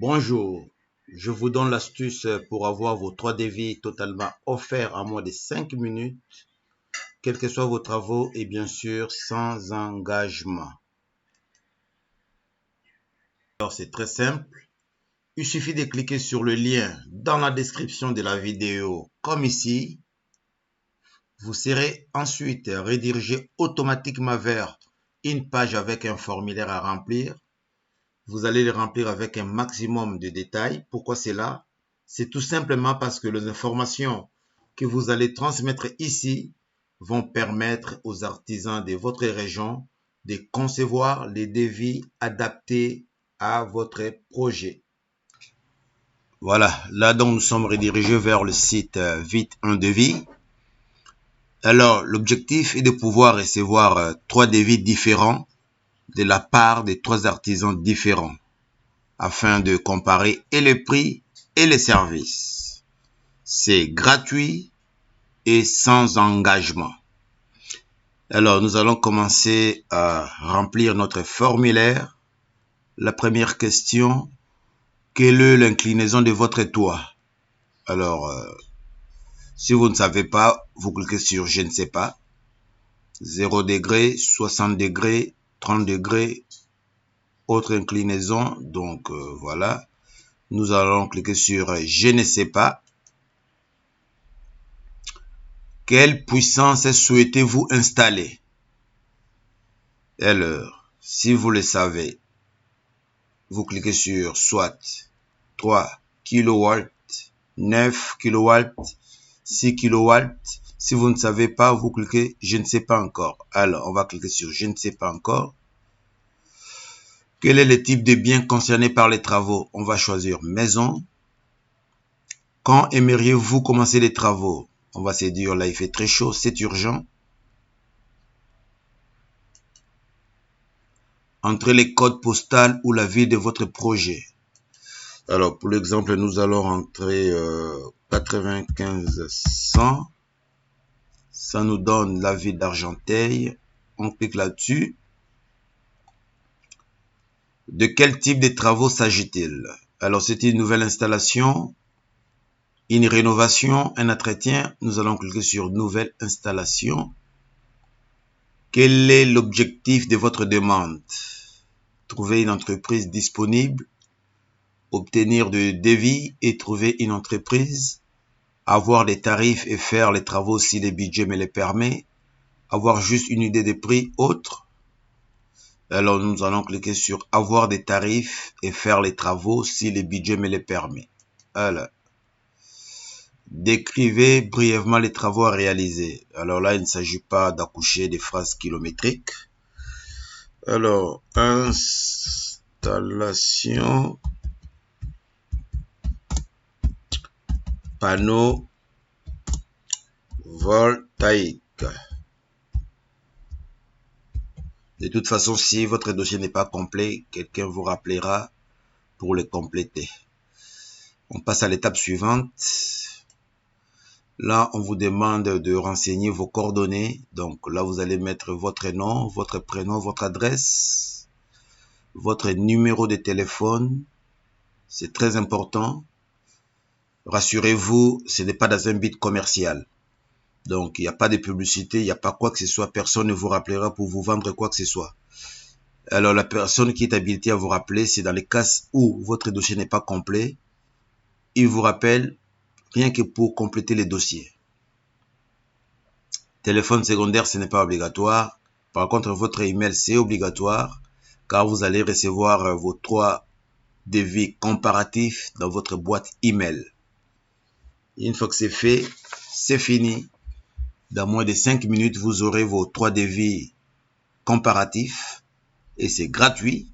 Bonjour, je vous donne l'astuce pour avoir vos 3 devis totalement offerts en moins de 5 minutes, quels que soient vos travaux et bien sûr sans engagement. Alors c'est très simple, il suffit de cliquer sur le lien dans la description de la vidéo comme ici. Vous serez ensuite redirigé automatiquement vers une page avec un formulaire à remplir. Vous allez le remplir avec un maximum de détails. Pourquoi cela? C'est tout simplement parce que les informations que vous allez transmettre ici vont permettre aux artisans de votre région de concevoir les devis adaptés à votre projet. Voilà, là donc nous sommes redirigés vers le site Vite un devis. Alors, l'objectif est de pouvoir recevoir 3 devis différents de la part de 3 artisans différents, afin de comparer et les prix et les services. C'est gratuit et sans engagement. Alors, nous allons commencer à remplir notre formulaire. La première question, quelle est l'inclinaison de votre toit? Alors, si vous ne savez pas, vous cliquez sur « Je ne sais pas ». 0 degré, 60 degrés, 30 degrés, autre inclinaison. Donc, voilà. Nous allons cliquer sur « Je ne sais pas ». Quelle puissance souhaitez-vous installer? Alors, si vous le savez, vous cliquez sur soit 3 kW, 9 kW, 6 kW. Si vous ne savez pas, vous cliquez je ne sais pas encore. Alors, on va cliquer sur je ne sais pas encore. Quel est le type de bien concerné par les travaux? On va choisir maison. Quand aimeriez-vous commencer les travaux? On va se dire là, il fait très chaud, c'est urgent. Entrez les codes postaux ou la ville de votre projet. Alors, pour l'exemple, nous allons rentrer 95 100. Ça nous donne la ville d'Argenteuil. On clique là-dessus. De quel type de travaux s'agit-il? Alors, c'est une nouvelle installation, une rénovation, un entretien. Nous allons cliquer sur nouvelle installation. Quel est l'objectif de votre demande? Trouver une entreprise disponible, obtenir de devis et trouver une entreprise, avoir des tarifs et faire les travaux si le budget me les permet, avoir juste une idée des prix autres. Alors nous allons cliquer sur avoir des tarifs et faire les travaux si le budget me les permet. Alors, décrivez brièvement les travaux à réaliser. Alors là, il ne s'agit pas d'accoucher des phrases kilométriques. Alors, installation panneau voltaïque. De toute façon, si votre dossier n'est pas complet, quelqu'un vous rappellera pour le compléter. On passe à l'étape suivante. Là, on vous demande de renseigner vos coordonnées. Donc là, vous allez mettre votre nom, votre prénom, votre adresse, votre numéro de téléphone. C'est très important. Rassurez-vous, ce n'est pas dans un but commercial. Donc, il n'y a pas de publicité, il n'y a pas quoi que ce soit. Personne ne vous rappellera pour vous vendre quoi que ce soit. Alors, la personne qui est habilitée à vous rappeler, c'est dans les cas où votre dossier n'est pas complet. Il vous rappelle rien que pour compléter les dossiers. Téléphone secondaire, ce n'est pas obligatoire. Par contre, votre email, c'est obligatoire, car vous allez recevoir vos 3 devis comparatifs dans votre boîte email. Une fois que c'est fait, c'est fini. Dans moins de 5 minutes, vous aurez vos 3 devis comparatifs et c'est gratuit.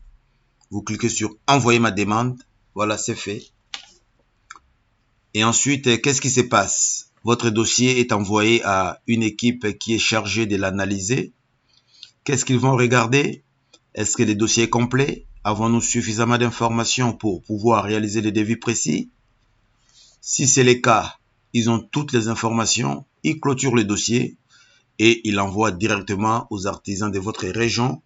Vous cliquez sur envoyer ma demande. Voilà, c'est fait. Et ensuite, qu'est-ce qui se passe? Votre dossier est envoyé à une équipe qui est chargée de l'analyser. Qu'est-ce qu'ils vont regarder? Est-ce que le dossier est complet? Avons-nous suffisamment d'informations pour pouvoir réaliser les devis précis? Si c'est le cas, ils ont toutes les informations. Ils clôturent le dossier et ils l'envoient directement aux artisans de votre région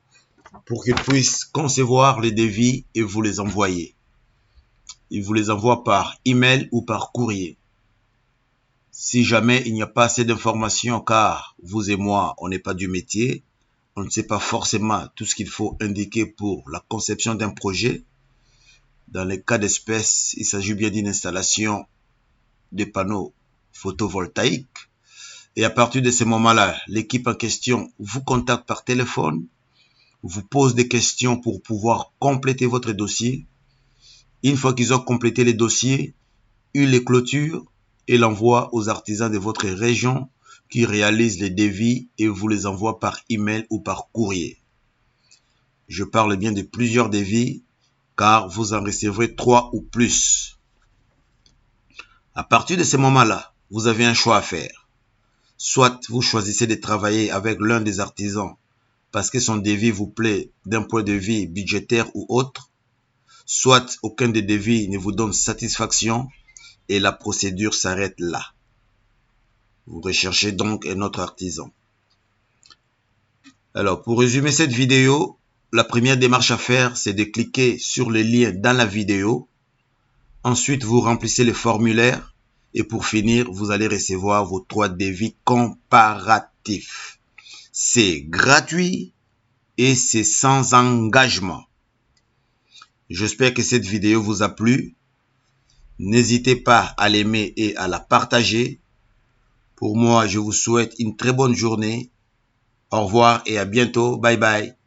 pour qu'ils puissent concevoir les devis et vous les envoyer. il vous les envoie par email ou par courrier. Si jamais il n'y a pas assez d'informations, car vous et moi, on n'est pas du métier, on ne sait pas forcément tout ce qu'il faut indiquer pour la conception d'un projet. Dans les cas d'espèce, il s'agit bien d'une installation de panneaux photovoltaïques. Et à partir de ce moment-là, l'équipe en question vous contacte par téléphone, vous pose des questions pour pouvoir compléter votre dossier. Une fois qu'ils ont complété les dossiers, ils les clôturent et l'envoient aux artisans de votre région qui réalisent les devis et vous les envoient par email ou par courrier. Je parle bien de plusieurs devis car vous en recevrez 3 ou plus. À partir de ce moment-là, vous avez un choix à faire. Soit vous choisissez de travailler avec l'un des artisans parce que son devis vous plaît d'un point de vue budgétaire ou autre, soit aucun des devis ne vous donne satisfaction et la procédure s'arrête là. Vous recherchez donc un autre artisan. Alors, pour résumer cette vidéo, la première démarche à faire, c'est de cliquer sur le lien dans la vidéo. Ensuite, vous remplissez le formulaire. Et pour finir, vous allez recevoir vos 3 devis comparatifs. C'est gratuit et c'est sans engagement. J'espère que cette vidéo vous a plu. N'hésitez pas à l'aimer et à la partager. Pour moi, je vous souhaite une très bonne journée. Au revoir et à bientôt. Bye bye.